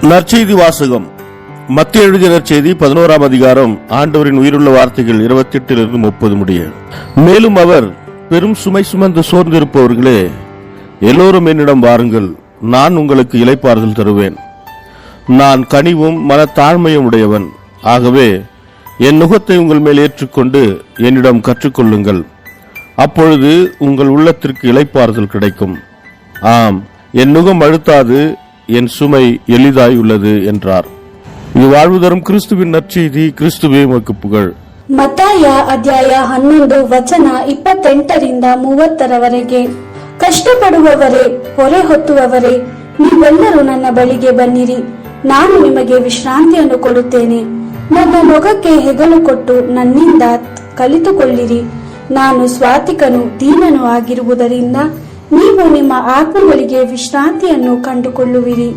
நற்செய்தி வாசகம். மத்திய எழுதிய நற்செய்தி 11ஆம் அதிகாரம். ஆண்டவரின் உயிருள்ள வார்த்தைகள் 28 30 முடிய. மேலும் அவர், பெரும் சுமை சுமந்து சோர்ந்திருப்பவர்களே, எல்லோரும் என்னிடம் வாருங்கள், நான் உங்களுக்கு இளைப்பாறுதல் தருவேன். நான் கனிவும் மனத்தாழ்மையும் உடையவன். ஆகவே என் நுகத்தை உங்கள் மேல் ஏற்றுக்கொண்டு என்னிடம் கற்றுக்கொள்ளுங்கள். அப்பொழுது உங்கள் உள்ளத்திற்கு இளைப்பாறுதல் கிடைக்கும். ஆம், என் நுகம் அழுத்தாது, என் சுமை எளிதாய் உள்ளது என்றார். இது வாழ்வு தரும் கிறிஸ்துவின் நற்செய்தி. கிறிஸ்துவே உமக்கு புகழ். ಮತ್ತಾಯ ಅಧ್ಯಾಯ 11 ವಚನ 28-30 ಕಷ್ಟಪಡುವವರೇ, ಹೊರೆ ಹೊತ್ತುವವರೇ, ನೀವೆಲ್ಲರೂ ನನ್ನ ಬಳಿಗೆ ಬನ್ನಿರಿ, ನಾನು ನಿಮಗೆ ವಿಶ್ರಾಂತಿಯನ್ನು ಕೊಡುತ್ತೇನೆ. ನನ್ನ ನೊಗಕ್ಕೆ ಹೆಗಲು ಕೊಟ್ಟು ನನ್ನಿಂದ ಕಲಿತುಕೊಳ್ಳಿರಿ. ನಾನು ಸ್ವಾತಿಕನು ದೀನನೂ ಆಗಿರುವುದರಿಂದ ನೀವು ನಿಮ್ಮ ಆತ್ಮಗಳಿಗೆ ವಿಶ್ರಾಂತಿಯನ್ನು ಕಂಡುಕೊಳ್ಳುವಿರಿ.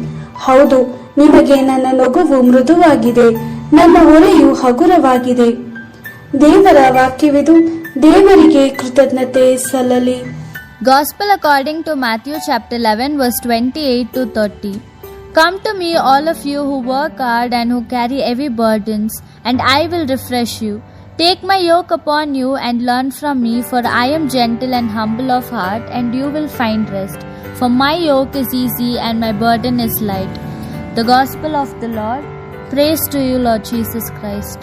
ಹೌದು, ನಿಮಗೆ ನನ್ನ ನೊಗವು ಮೃದುವಾಗಿದೆ, ನನ್ನ ಹೊರೆಯು ಹಗುರವಾಗಿದೆ. ದೇವರ ವಾಕ್ಯವಿದು. ದೇವರಿಗೆ ಕೃತಜ್ಞತೆ ಸಲ್ಲಲಿ. Gospel according to Matthew chapter 11 verse 28-30. Come to me, all of you who work hard and who carry heavy burdens, and I will refresh you. Take my yoke upon you and learn from me, for I am gentle and humble of heart, and you will find rest. For my yoke is easy and my burden is light. The Gospel of the Lord. Praise to you, Lord Jesus Christ.